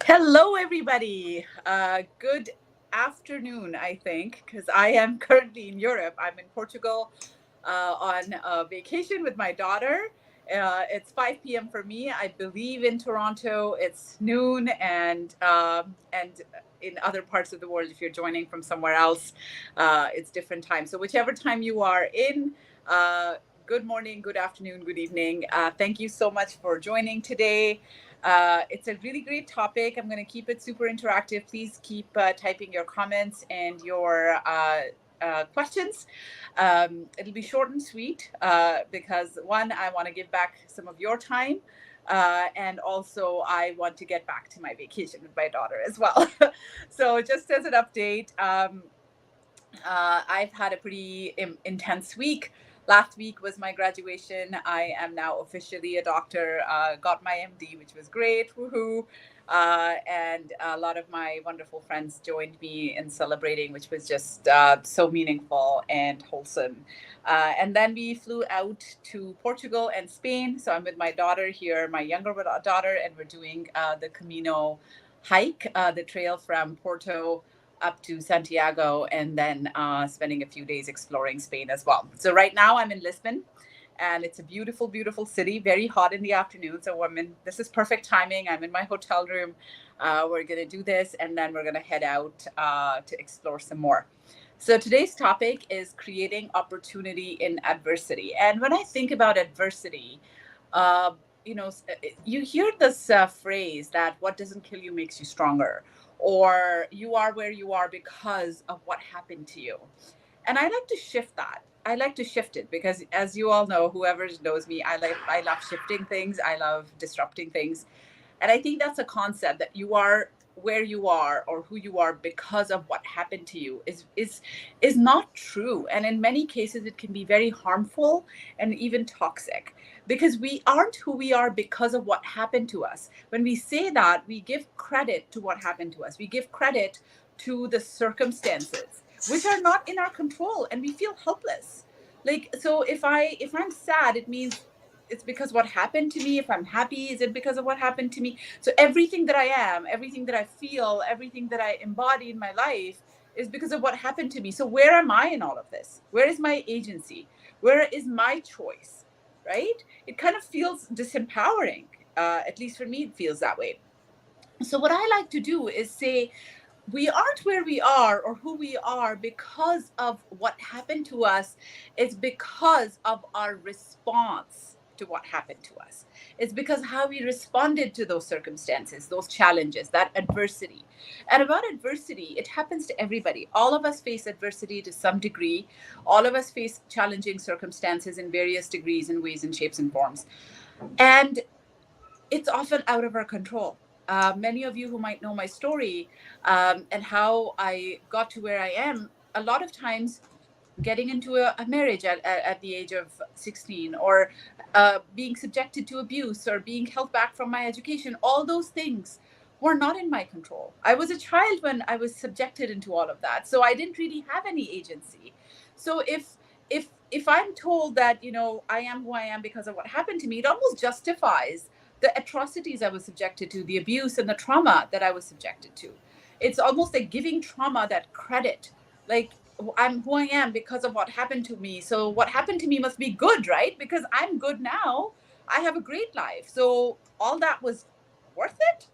Hello, everybody. Good afternoon, I think, because I am currently in Europe. I'm in Portugal on vacation with my daughter. It's 5 p.m. for me. I believe in Toronto it's noon, and in other parts of the world, if you're joining from somewhere else, it's different time. So whichever time you are in, good morning, good afternoon, good evening. Thank you so much for joining today. It's a really great topic. I'm going to keep it super interactive. Please keep typing your comments and your questions. It'll be short and sweet because, one, I want to give back some of your time. And also, I want to get back to my vacation with my daughter as well. So, just as an update, I've had a pretty intense week. Last week was my graduation. I am now officially a doctor. Got my MD, which was great. Woohoo! And a lot of my wonderful friends joined me in celebrating, which was just so meaningful and wholesome. And then we flew out to Portugal and Spain. So I'm with my daughter here, my younger daughter, and we're doing the Camino hike, the trail from Porto up to Santiago, and then spending a few days exploring Spain as well. So right now I'm in Lisbon, and it's a beautiful, beautiful city. Very hot in the afternoon, so this is perfect timing. I'm in my hotel room. We're gonna do this, and then we're gonna head out to explore some more. So today's topic is creating opportunity in adversity. And when I think about adversity, uh, you hear this phrase that what doesn't kill you makes you stronger, or you are where you are because of what happened to you. And I like to shift that. I like to shift it because, as you all know, whoever knows me, I love shifting things. I love disrupting things, and I think that's a concept that you are where you are or who you are because of what happened to you is not true. And in many cases, it can be very harmful and even toxic because we aren't who we are because of what happened to us. When we say that, we give credit to what happened to us. We give credit to the circumstances which are not in our control, and we feel helpless. Like, so if I'm sad, it means it's because what happened to me. If I'm happy, is it because of what happened to me? So everything that I am, everything that I feel, everything that I embody in my life is because of what happened to me. So where am I in all of this? Where is my agency? Where is my choice? Right? It kind of feels disempowering. At least for me, it feels that way. So what I like to do is say, we aren't where we are or who we are because of what happened to us. It's because of our response to what happened to us. It's because how we responded to those circumstances, those challenges, that adversity. And about adversity, it happens to everybody. All of us face adversity to some degree. All of us face challenging circumstances in various degrees and ways and shapes and forms. And it's often out of our control. Many of you who might know my story and how I got to where I am, a lot of times getting into a marriage at the age of 16, or being subjected to abuse, or being held back from my education, all those things were not in my control. I was a child when I was subjected into all of that. So I didn't really have any agency. So if I'm told that, I am who I am because of what happened to me, it almost justifies the atrocities I was subjected to, the abuse and the trauma that I was subjected to. It's almost like giving trauma that credit. Like, I'm who I am because of what happened to me. So what happened to me must be good, right? Because I'm good now. I have a great life. So all that was worth it.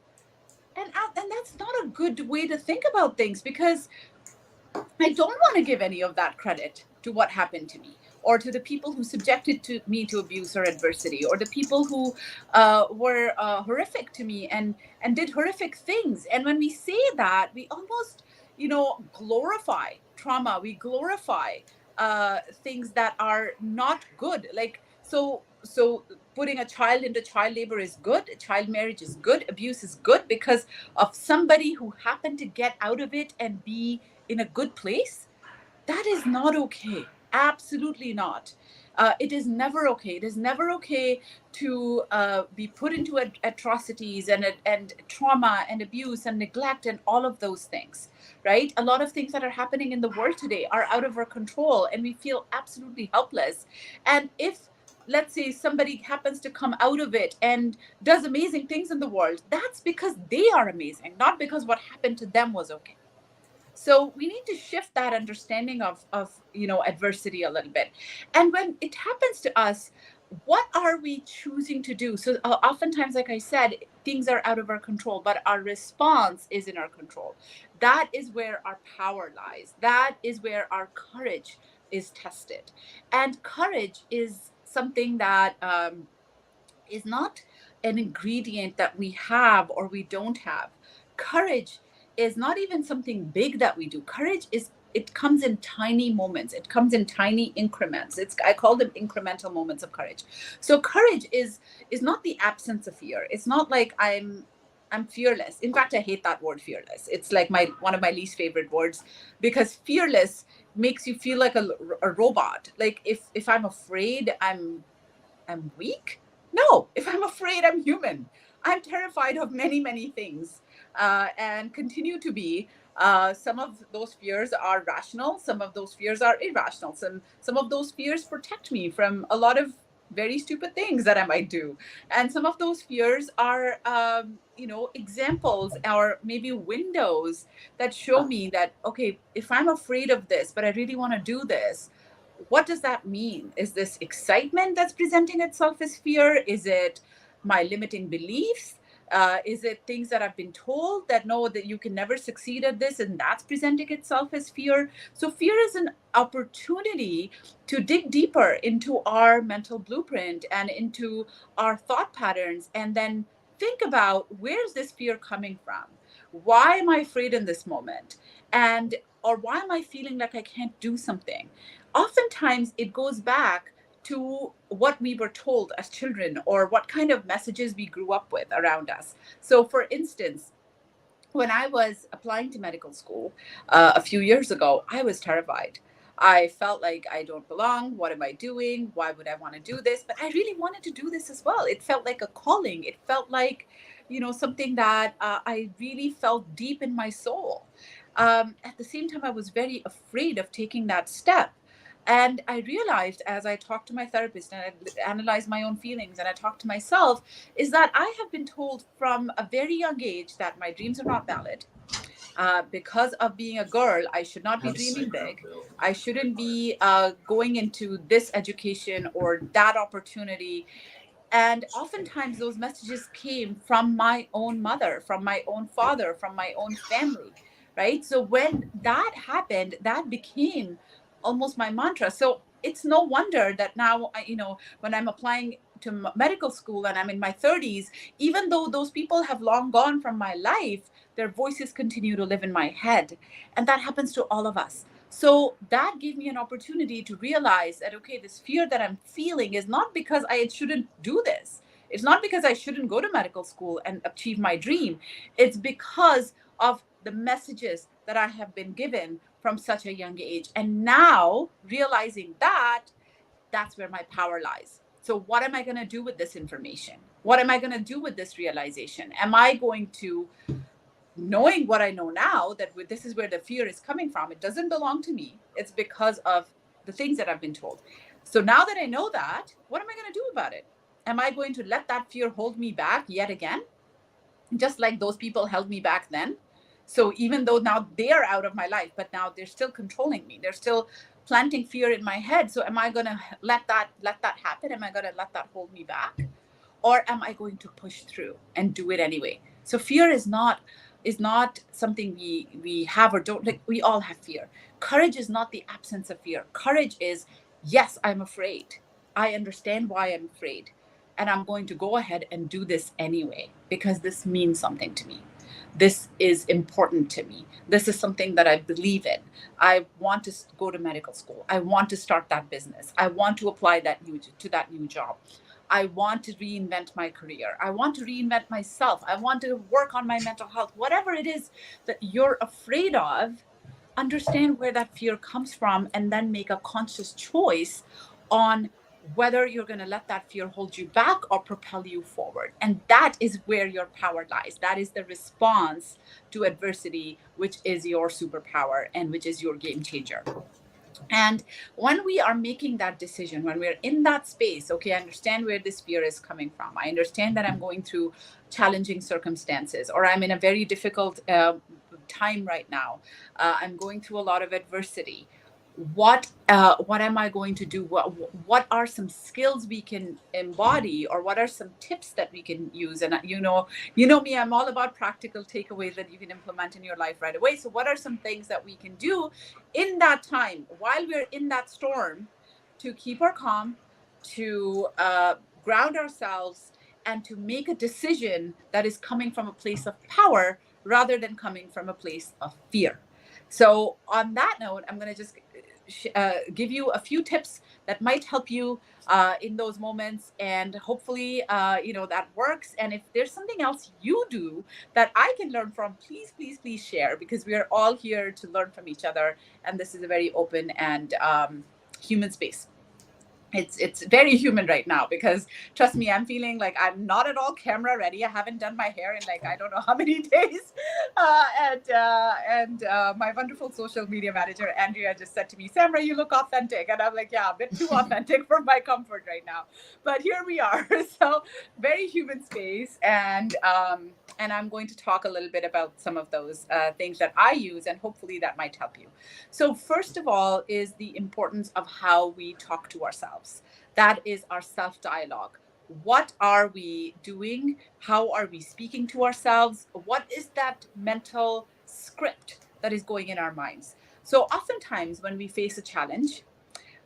And that's not a good way to think about things, because I don't want to give any of that credit to what happened to me, or to the people who subjected me to abuse or adversity, or the people who were horrific to me and did horrific things. And when we say that, we almost, glorify trauma. We glorify things that are not good. Like, so putting a child into child labor is good, child marriage is good, abuse is good because of somebody who happened to get out of it and be in a good place. That is not okay. Absolutely not. It is never okay. It is never okay to be put into atrocities and trauma and abuse and neglect and all of those things, right? A lot of things that are happening in the world today are out of our control, and we feel absolutely helpless. And if let's say somebody happens to come out of it and does amazing things in the world, that's because they are amazing, not because what happened to them was okay. So we need to shift that understanding of adversity a little bit. And when it happens to us, what are we choosing to do? So oftentimes, like I said, things are out of our control, but our response is in our control. That is where our power lies. That is where our courage is tested. And courage is something that is not an ingredient that we have or we don't have. Courage is not even something big that we do. Courage is, it comes in tiny moments. It comes in tiny increments. I call them incremental moments of courage. So courage is not the absence of fear. It's not like I'm fearless. In fact, I hate that word fearless. It's like my one of my least favorite words, because fearless makes you feel like a robot. Like if I'm afraid, I'm weak. No, if I'm afraid, I'm human. I'm terrified of many, many things, and continue to be. Some of those fears are rational. Some of those fears are irrational. Some of those fears protect me from a lot of very stupid things that I might do, and some of those fears are, examples or maybe windows that show me that, okay, if I'm afraid of this, but I really want to do this, what does that mean? Is this excitement that's presenting itself as fear? Is it my limiting beliefs? Is it things that I've been told that no, that you can never succeed at this, and that's presenting itself as fear? So, fear is an opportunity to dig deeper into our mental blueprint and into our thought patterns, and then think about, where's this fear coming from? Why am I afraid in this moment? And or why am I feeling like I can't do something? Oftentimes it goes back to what we were told as children or what kind of messages we grew up with around us. So, for instance, when I was applying to medical school a few years ago, I was terrified. I felt like I don't belong. What am I doing? Why would I want to do this? But I really wanted to do this as well. It felt like a calling. It felt like, something that I really felt deep in my soul. At the same time, I was very afraid of taking that step. And I realized, as I talked to my therapist and I analyzed my own feelings and I talked to myself, is that I have been told from a very young age that my dreams are not valid. Because of being a girl, I should not be dreaming big. I shouldn't be going into this education or that opportunity. And oftentimes those messages came from my own mother, from my own father, from my own family, right? So when that happened, that became almost my mantra. So it's no wonder that now, when I'm applying to medical school and I'm in my 30s, even though those people have long gone from my life, their voices continue to live in my head. And that happens to all of us. So that gave me an opportunity to realize that, okay, this fear that I'm feeling is not because I shouldn't do this. It's not because I shouldn't go to medical school and achieve my dream. It's because of the messages that I have been given from such a young age. And now realizing that, that's where my power lies. So, what am I going to do with this information? What am I going to do with this realization? Am I going to, knowing what I know now, that this is where the fear is coming from? It doesn't belong to me. It's because of the things that I've been told. So now that I know that, what am I going to do about it? Am I going to let that fear hold me back yet again? Just like those people held me back then. So even though now they're out of my life, but now they're still controlling me. They're still planting fear in my head. So am I going to let that happen? Am I going to let that hold me back? Or am I going to push through and do it anyway? So fear is not something we have or don't. Like, we all have fear. Courage is not the absence of fear. Courage is, yes, I'm afraid. I understand why I'm afraid, and I'm going to go ahead and do this anyway because this means something to me. This is important to me. This is something that I believe in. I want to go to medical school. I want to start that business. I want to apply that new job. I want to reinvent my career. I want to reinvent myself. I want to work on my mental health. Whatever it is that you're afraid of, understand where that fear comes from and then make a conscious choice on whether you're going to let that fear hold you back or propel you forward. And that is where your power lies. That is the response to adversity, which is your superpower and which is your game changer. And when we are making that decision, when we're in that space, okay, I understand where this fear is coming from. I understand that I'm going through challenging circumstances, or I'm in a very difficult time right now. I'm going through a lot of adversity. What am I going to do? What are some skills we can embody, or what are some tips that we can use? And you know me, I'm all about practical takeaways that you can implement in your life right away. So what are some things that we can do in that time while we're in that storm to keep our calm, to ground ourselves, and to make a decision that is coming from a place of power rather than coming from a place of fear? So on that note, I'm going to just give you a few tips that might help you in those moments, and hopefully that works. And if there's something else you do that I can learn from, please, please, please share, because we are all here to learn from each other, and this is a very open and human space. It's very human right now, because trust me, I'm feeling like I'm not at all camera ready. I haven't done my hair in like I don't know how many days, and my wonderful social media manager Andrea just said to me, Samra, you look authentic, and I'm like, yeah, a bit too authentic for my comfort right now, but here we are. So very human space, and I'm going to talk a little bit about some of those things that I use, and hopefully that might help you. So, first of all, is the importance of how we talk to ourselves. That is our self dialogue. What are we doing? How are we speaking to ourselves? What is that mental script that is going in our minds? So, oftentimes, when we face a challenge,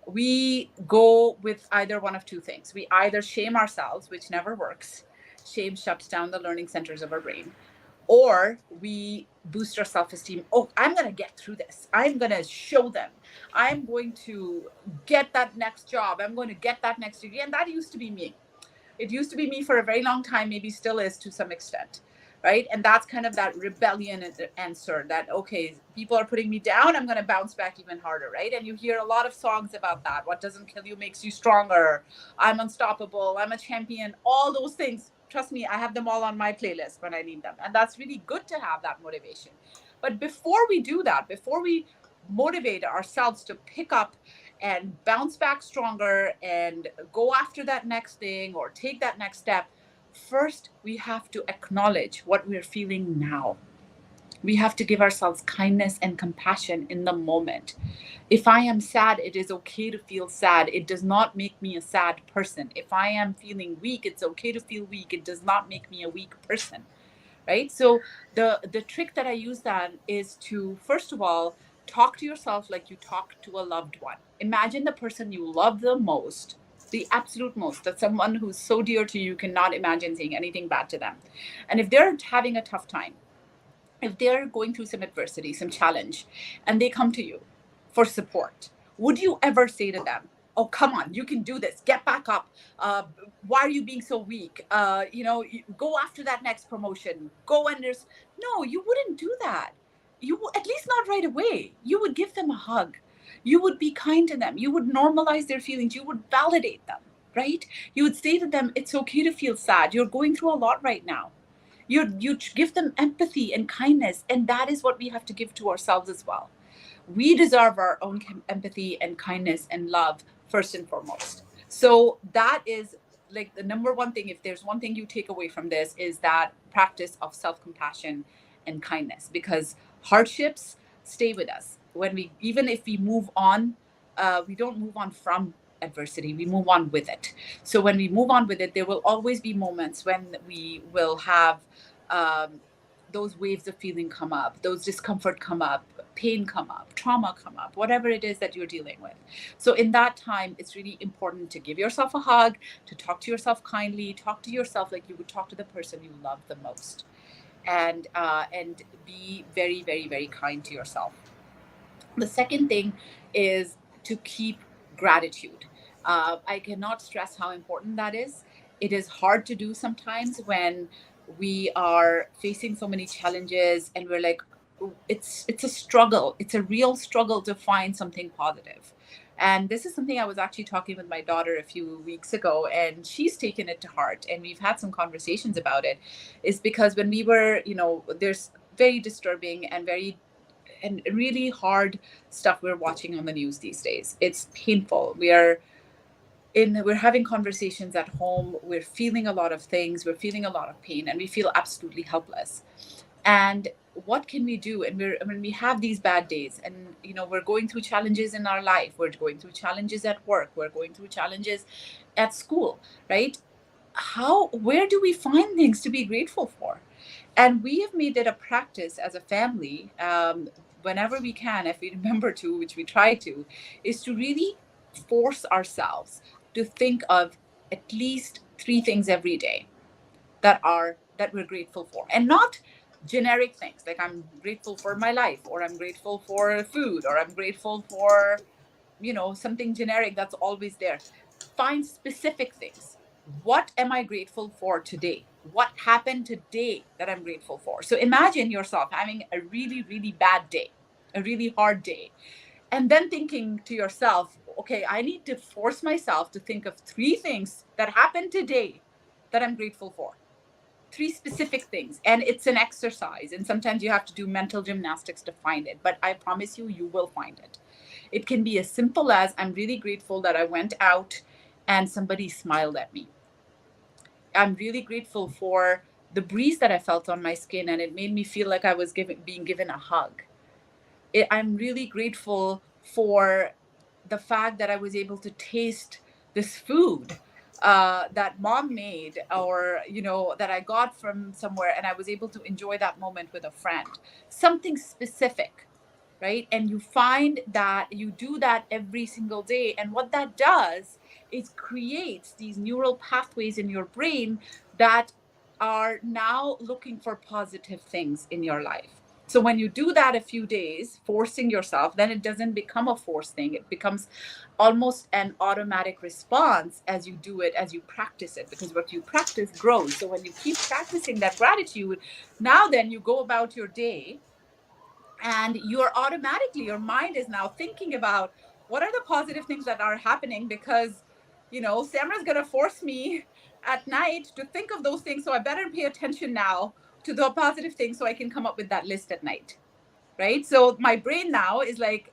we go with either one of two things. We either shame ourselves, which never works. Shame shuts down the learning centers of our brain. Or we boost our self-esteem. Oh, I'm going to get through this. I'm going to show them. I'm going to get that next job. I'm going to get that next degree. And that used to be me. It used to be me for a very long time, maybe still is to some extent, right? And that's kind of that rebellion answer that, okay, people are putting me down, I'm going to bounce back even harder, right? And you hear a lot of songs about that. What doesn't kill you makes you stronger. I'm unstoppable. I'm a champion. All those things. Trust me, I have them all on my playlist when I need them. And that's really good to have that motivation. But before we do that, before we motivate ourselves to pick up and bounce back stronger and go after that next thing or take that next step, first we have to acknowledge what we're feeling now. We have to give ourselves kindness and compassion in the moment. If I am sad, it is okay to feel sad. It does not make me a sad person. If I am feeling weak, it's okay to feel weak. It does not make me a weak person, right? So the trick that I use then is to, first of all, talk to yourself like you talk to a loved one. Imagine the person you love the most, the absolute most, that someone who's so dear to you, you cannot imagine saying anything bad to them. And if they're having a tough time, if they're going through some adversity, some challenge, and they come to you for support, would you ever say to them, oh, come on, you can do this, get back up, why are you being so weak, go after that next promotion, go, and there's no, you wouldn't do that. At least not right away. You would give them a hug, you would be kind to them, you would normalize their feelings, you would validate them, right? You would say to them, it's okay to feel sad, you're going through a lot right now. You give them empathy and kindness, and that is what we have to give to ourselves as well. We deserve our own empathy and kindness and love first and foremost. So that is like the number one thing. If there's one thing you take away from this, is that practice of self-compassion and kindness, because hardships stay with us. When we, even if we move on, we don't move on from adversity, we move on with it. So when we move on with it, there will always be moments when we will have um, those waves of feeling come up, those discomfort come up, pain come up, trauma come up, whatever it is that you're dealing with. So in that time, it's really important to give yourself a hug, to talk to yourself kindly, talk to yourself like you would talk to the person you love the most, and be very, very, very kind to yourself. The second thing is to keep gratitude. I cannot stress how important that is. It is hard to do sometimes when we are facing so many challenges and we're like, it's a struggle. It's a real struggle to find something positive. And this is something I was actually talking with my daughter a few weeks ago, and she's taken it to heart. And we've had some conversations about it. Is because when we were, there's very disturbing and very and really hard stuff we're watching on the news these days. It's painful. We're having conversations at home, we're feeling a lot of things, we're feeling a lot of pain, and we feel absolutely helpless. And what can we do? And when we have these bad days, and we're going through challenges in our life, we're going through challenges at work, we're going through challenges at school, right? Where do we find things to be grateful for? And we have made it a practice as a family, whenever we can, if we remember to, which we try to, is to really force ourselves to think of at least three things every day that we're grateful for, and not generic things like I'm grateful for my life, or I'm grateful for food, or I'm grateful for something generic that's always there. Find specific things. What am I grateful for today? What happened today that I'm grateful for? So imagine yourself having a really, really bad day, a really hard day, and then thinking to yourself, okay, I need to force myself to think of three things that happened today that I'm grateful for. Three specific things. And it's an exercise, and sometimes you have to do mental gymnastics to find it, but I promise you, you will find it. It can be as simple as, I'm really grateful that I went out and somebody smiled at me. I'm really grateful for the breeze that I felt on my skin, and it made me feel like I was being given a hug. I'm really grateful for the fact that I was able to taste this food that mom made, or that I got from somewhere, and I was able to enjoy that moment with a friend. Something specific, right? And you find that you do that every single day, and what that does is creates these neural pathways in your brain that are now looking for positive things in your life. So when you do that a few days, forcing yourself, then it doesn't become a forced thing. It becomes almost an automatic response as you do it, as you practice it, because what you practice grows. So when you keep practicing that gratitude, now then you go about your day, and your mind is now thinking about what are the positive things that are happening, because Samra's going to force me at night to think of those things, so I better pay attention now to the positive things so I can come up with that list at night, right? So my brain now is like,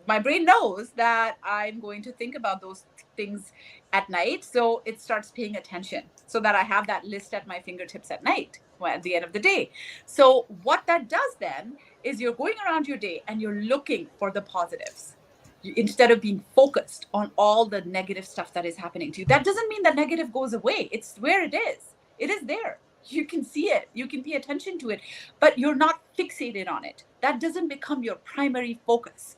my brain knows that I'm going to think about those things at night, so it starts paying attention, so that I have that list at my fingertips at night, at the end of the day. So what that does then is, you're going around your day and you're looking for the positives, instead of being focused on all the negative stuff that is happening to you. That doesn't mean that negative goes away. It's where it is. It is there. You can see it. You can pay attention to it, but you're not fixated on it. That doesn't become your primary focus.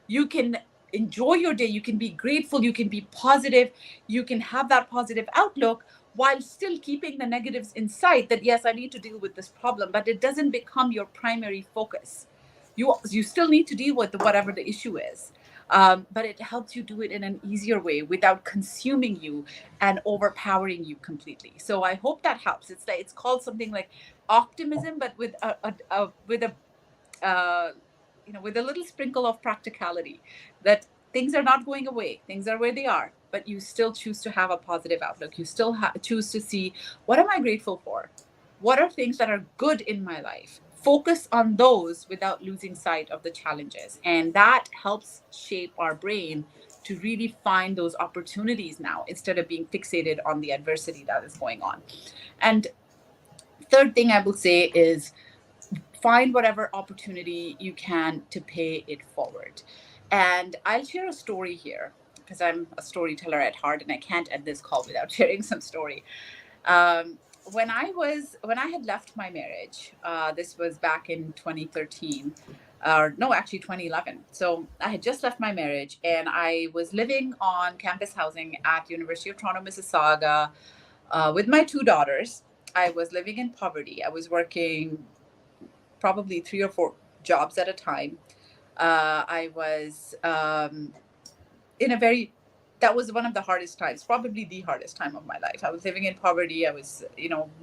You can enjoy your day. You can be grateful. You can be positive. You can have that positive outlook while still keeping the negatives in sight, that yes, I need to deal with this problem, but it doesn't become your primary focus. You still need to deal with whatever the issue is. But it helps you do it in an easier way without consuming you and overpowering you completely. So I hope that helps. It's called something like optimism, but with a with a little sprinkle of practicality, that things are not going away, things are where they are, but you still choose to have a positive outlook. You still choose to see, what am I grateful for? What are things that are good in my life? Focus on those without losing sight of the challenges. And that helps shape our brain to really find those opportunities now, instead of being fixated on the adversity that is going on. And third thing I will say is, find whatever opportunity you can to pay it forward. And I'll share a story here, because I'm a storyteller at heart, and I can't end this call without sharing some story. Um, when I had left my marriage, this was back in 2013, or no, actually 2011. So I had just left my marriage, and I was living on campus housing at University of Toronto, Mississauga, with my two daughters. I was living in poverty. I was working probably 3 or 4 jobs at a time. I was in a very, that was one of the hardest times, probably the hardest time of my life. I was living in poverty. I was,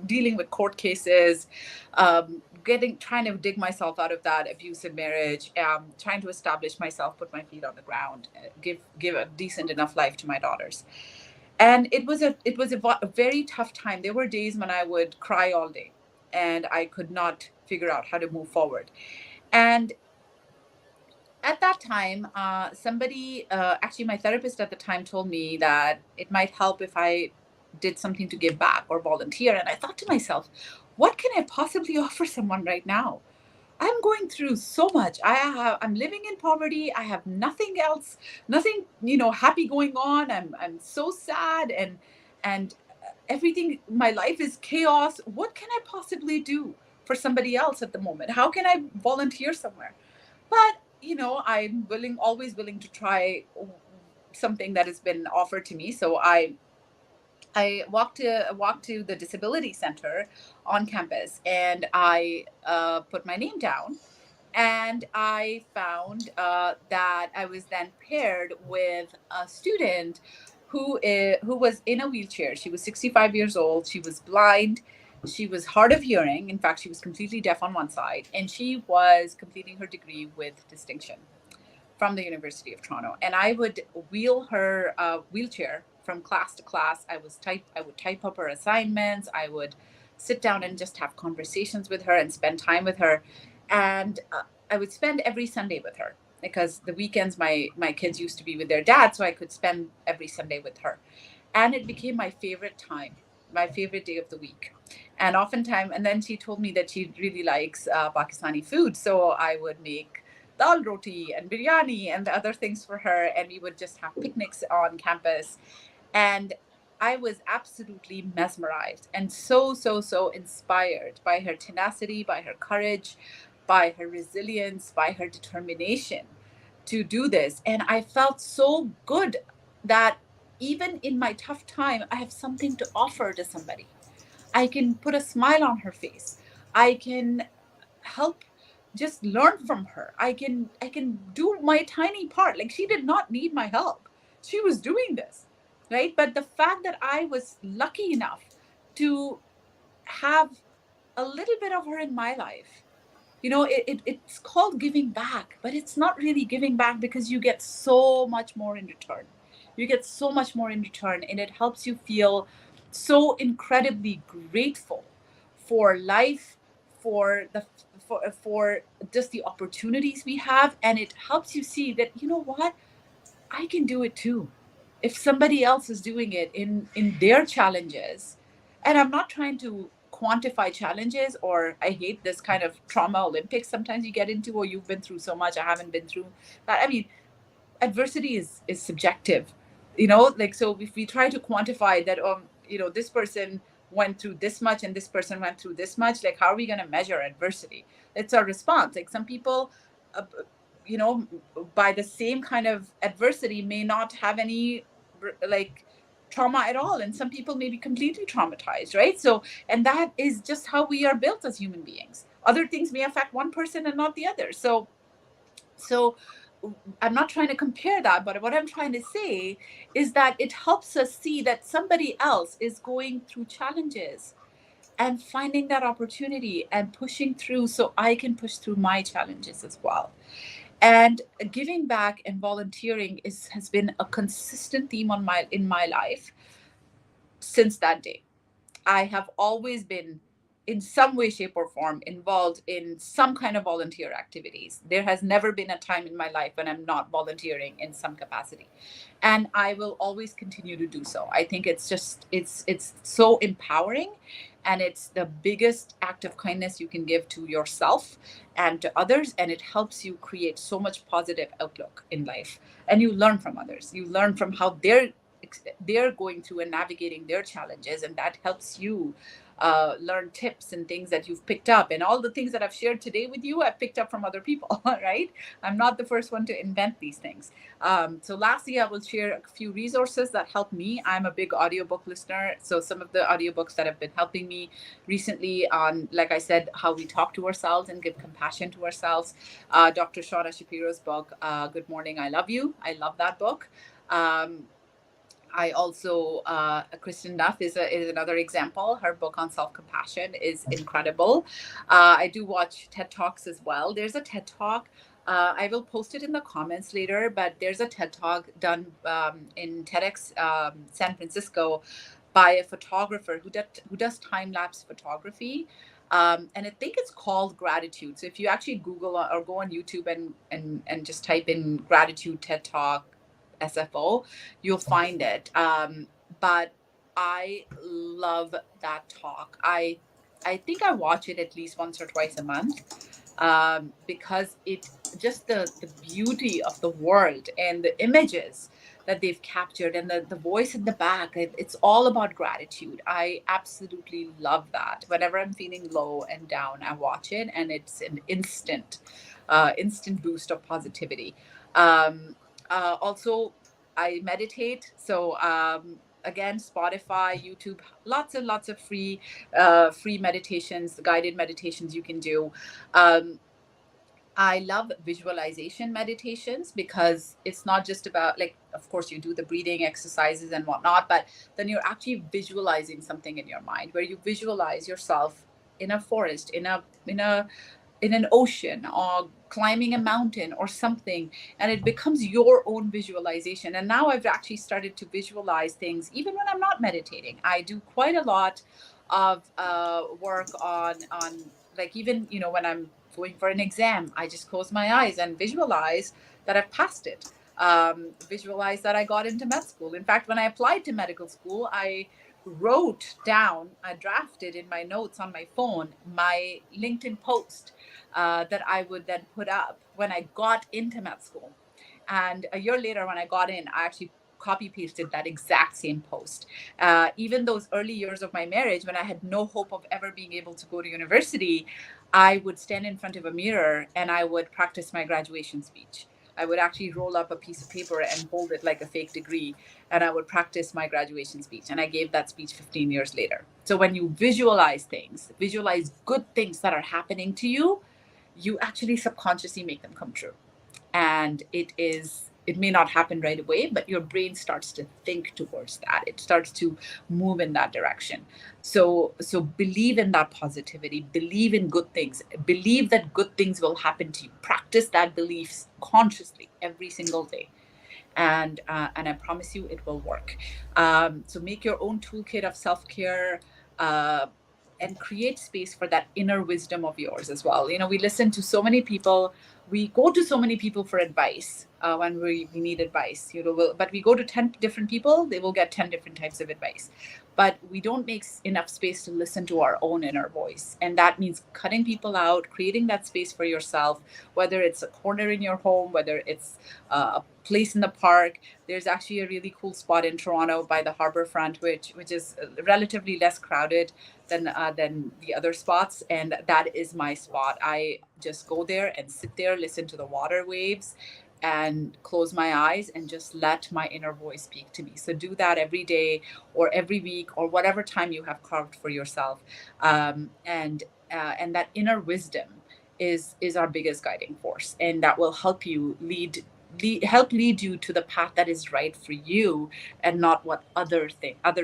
dealing with court cases, trying to dig myself out of that abusive marriage, trying to establish myself, put my feet on the ground, give a decent enough life to my daughters. And it was a very tough time. There were days when I would cry all day, and I could not figure out how to move forward. And at that time, actually, my therapist at the time told me that it might help if I did something to give back or volunteer. And I thought to myself, what can I possibly offer someone right now? I'm going through so much. I'm living in poverty. I have nothing else, nothing, happy going on. I'm so sad, and everything, my life is chaos. What can I possibly do for somebody else at the moment? How can I volunteer somewhere? But, I'm always willing to try something that has been offered to me. So I walked to the disability center on campus, and I put my name down, and I found that I was then paired with a student who was in a wheelchair. She was 65 years old. She was blind. She was hard of hearing. In fact, she was completely deaf on one side, and she was completing her degree with distinction from the University of Toronto. And I would wheel her wheelchair from class to class. I would type up her assignments. I would sit down and just have conversations with her and spend time with her. And I would spend every Sunday with her, because the weekends my kids used to be with their dad, so I could spend every Sunday with her. And it became my favorite time, my favorite day of the week. And oftentimes, and then she told me that she really likes Pakistani food, so I would make dal roti and biryani and the other things for her, and we would just have picnics on campus. And I was absolutely mesmerized and so inspired by her tenacity, by her courage, by her resilience, by her determination to do this. And I felt so good that even in my tough time, I have something to offer to somebody. I can put a smile on her face. I can help, just learn from her. I can do my tiny part. Like, she did not need my help. She was doing this, right? But the fact that I was lucky enough to have a little bit of her in my life, it's called giving back, but it's not really giving back, because you get so much more in return. You get so much more in return, and it helps you feel so incredibly grateful for life, for the for just the opportunities we have. And it helps you see that, you know what, I can do it too. If somebody else is doing it in their challenges, and I'm not trying to quantify challenges, or I hate this kind of trauma Olympics sometimes you get into, or you've been through so much, I haven't been through that. I mean, adversity is subjective, like, so if we try to quantify that, this person went through this much and this person went through this much, like, how are we going to measure adversity? It's our response. Like, some people, uh, you know by the same kind of adversity, may not have any, like, trauma at all, and some people may be completely traumatized, right? So, and that is just how we are built as human beings. Other things may affect one person and not the other. So I'm not trying to compare that, but what I'm trying to say is that it helps us see that somebody else is going through challenges, and finding that opportunity and pushing through, so I can push through my challenges as well. And giving back and volunteering has been a consistent theme in my life since that day. I have always been, in some way, shape, or form, involved in some kind of volunteer activities. There has never been a time in my life when I'm not volunteering in some capacity. And I will always continue to do so. I think it's so empowering, and it's the biggest act of kindness you can give to yourself and to others. And it helps you create so much positive outlook in life. And you learn from others. You learn from how they're going through and navigating their challenges, and that helps you learn tips and things that you've picked up. And all the things that I've shared today with you, I've picked up from other people. Right? I'm not the first one to invent these things. So lastly, I will share a few resources that help me. I'm a big audiobook listener, so some of the audiobooks that have been helping me recently, on, like I said, how we talk to ourselves and give compassion to ourselves. Dr. Shauna Shapiro's book, Good Morning, I Love You. I love that book. I also, Kristen Duff is another example. Her book on self compassion is incredible. I do watch TED Talks as well. There's a TED Talk. I will post it in the comments later, but there's a TED Talk done in TEDx San Francisco by a photographer who does time-lapse photography. And I think it's called Gratitude. So if you actually Google or go on YouTube and just type in Gratitude TED Talk SFO, you'll find it. But I love that talk. I think I watch it at least once or twice a month, because it just the beauty of the world and the images that they've captured and the voice in the back, it's all about gratitude. I absolutely love that. Whenever I'm feeling low and down, I watch it, and it's an instant boost of positivity. Also, I meditate. So again, Spotify, YouTube, lots and lots of free meditations, guided meditations you can do. um, I love visualization meditations, because it's not just about, like, of course, you do the breathing exercises and whatnot, but then you're actually visualizing something in your mind, where you visualize yourself in a forest, in an ocean, or climbing a mountain or something, and it becomes your own visualization. And now I've actually started to visualize things even when I'm not meditating. I do quite a lot of work on, like, even when I'm going for an exam, I just close my eyes and visualize that I've passed it. Visualize that I got into med school. In fact, when I applied to medical school, I drafted in my notes on my phone my LinkedIn post that I would then put up when I got into med school. And a year later, when I got in, I actually copy pasted that exact same post. Even those early years of my marriage, when I had no hope of ever being able to go to university, I would stand in front of a mirror and I would practice my graduation speech. I would actually roll up a piece of paper and hold it like a fake degree, and I would practice my graduation speech. And I gave that speech 15 years later. So when you visualize things, visualize good things that are happening to you, you actually subconsciously make them come true. And it may not happen right away, but your brain starts to think towards that. It starts to move in that direction. So believe in that positivity, believe in good things, believe that good things will happen to you. Practice that belief consciously every single day, and I promise you it will work. So make your own toolkit of self-care, uh, and create space for that inner wisdom of yours as well. We listen to so many people, we go to so many people for advice when we need advice. But we go to 10 different people, they will get 10 different types of advice. But we don't make enough space to listen to our own inner voice. And that means cutting people out, creating that space for yourself, whether it's a corner in your home, whether it's a place in the park. There's actually a really cool spot in Toronto by the harbor front, which is relatively less crowded than the other spots, and that is my spot. I just go there and sit there, listen to the water waves, and close my eyes and just let my inner voice speak to me. So do that every day or every week or whatever time you have carved for yourself, and that inner wisdom is our biggest guiding force, and that will help you help lead you to the path that is right for you, and not what other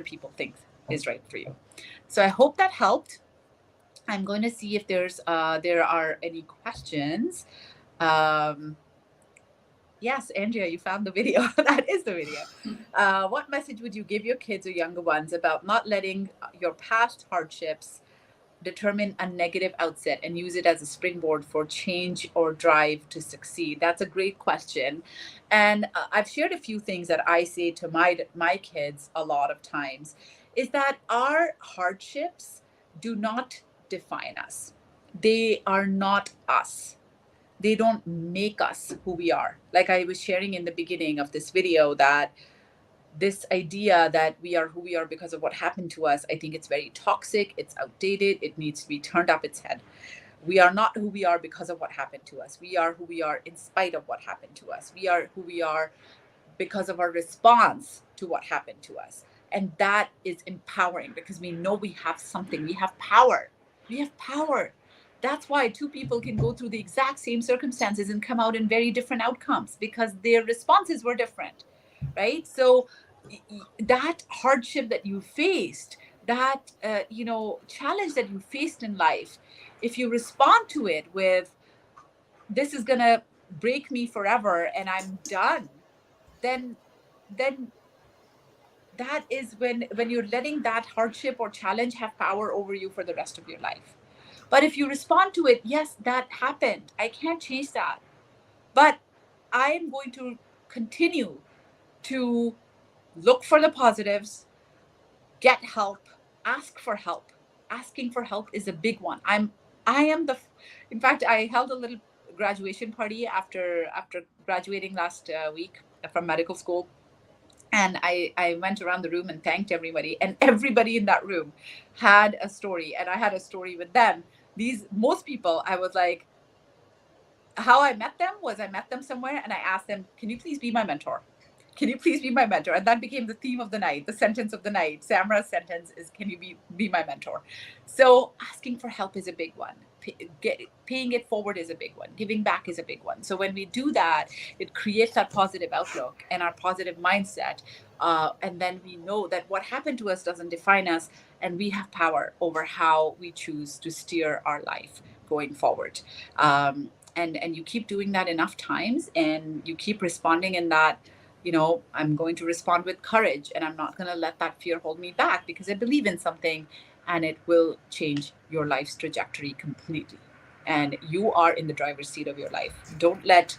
people think is right for you. So I hope that helped. I'm going to see if there are any questions. Um, yes, Andrea, you found the video. That is the video. What message would you give your kids or younger ones about not letting your past hardships determine a negative outset and use it as a springboard for change or drive to succeed? That's a great question. And I've shared a few things that I say to my kids a lot of times, is that our hardships do not define us. They are not us. They don't make us who we are. Like I was sharing in the beginning of this video, that this idea that we are who we are because of what happened to us, I think it's very toxic, it's outdated, it needs to be turned up its head. We are not who we are because of what happened to us. We are who we are in spite of what happened to us. We are who we are because of our response to what happened to us. And that is empowering, because we know we have something, we have power. We have power. That's why two people can go through the exact same circumstances and come out in very different outcomes, because their responses were different, right? So that hardship that you faced, that challenge that you faced in life, if you respond to it with, this is gonna break me forever and I'm done, then then that is when you're letting that hardship or challenge have power over you for the rest of your life. But if you respond to it, yes, that happened, I can't change that, but I am going to continue to look for the positives, get help, ask for help. Asking for help is a big one. I am the In fact, I held a little graduation party after graduating last week from medical school, and I went around the room and thanked everybody, and everybody in that room had a story, and I had a story with them. These most people, I was like, how I met them was I met them somewhere and I asked them, can you please be my mentor? Can you please be my mentor? And that became the theme of the night, the sentence of the night. Samra's sentence is, can you be my mentor? So asking for help is a big one. Paying it forward is a big one. Giving back is a big one. So when we do that, it creates that positive outlook and our positive mindset. And then we know that what happened to us doesn't define us, and we have power over how we choose to steer our life going forward. And you keep doing that enough times, and you keep responding in that, I'm going to respond with courage, and I'm not going to let that fear hold me back, because I believe in something, and it will change your life's trajectory completely. And you are in the driver's seat of your life. Don't let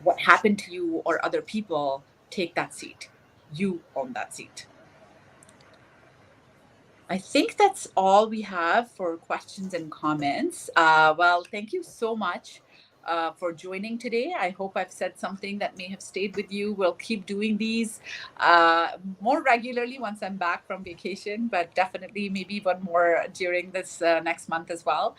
what happened to you or other people take that seat. You own that seat. I think that's all we have for questions and comments. Well, thank you so much for joining today. I hope I've said something that may have stayed with you. We'll keep doing these more regularly once I'm back from vacation, but definitely maybe one more during this next month as well.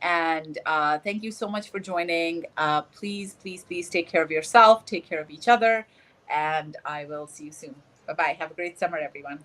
And thank you so much for joining. Please, please, please take care of yourself, take care of each other, and I will see you soon. Bye bye. Have a great summer, everyone.